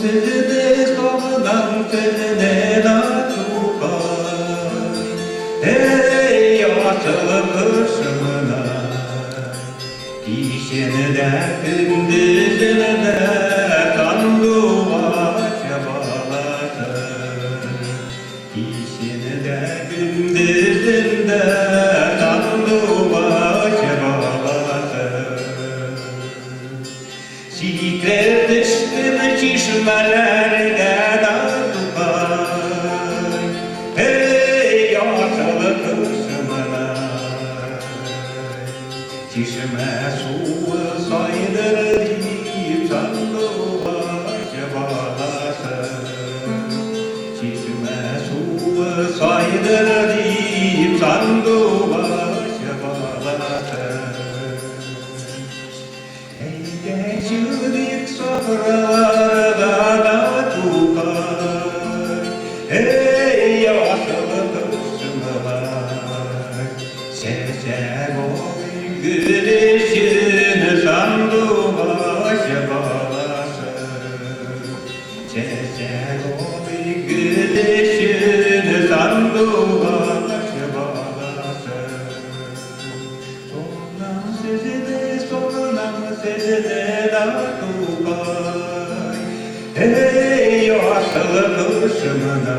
sözüne soğunan sözüne tukay. Ey yaşlı kışımına, kişini de gündüzünü de kanlığa çabalasın. Kişini de gündüzünde kanlığa çabalasın. Sikret düştüm çişmelerden akıpay. Hey yaşlı kışımına, çişme suyu sayılır deyip sandığa çabalasın. Çişme suyu sayılır deyip sandığa çabalasın. Ey gençlik sofralarda da tukay. Ey yaşlı kışımlar, sevsek o gülüşünü sandığa çabalasın. Sevsek o gülüşünü sandığa çabalasın. Soğunan sözüne tukay. Ey yaşlı kışımına,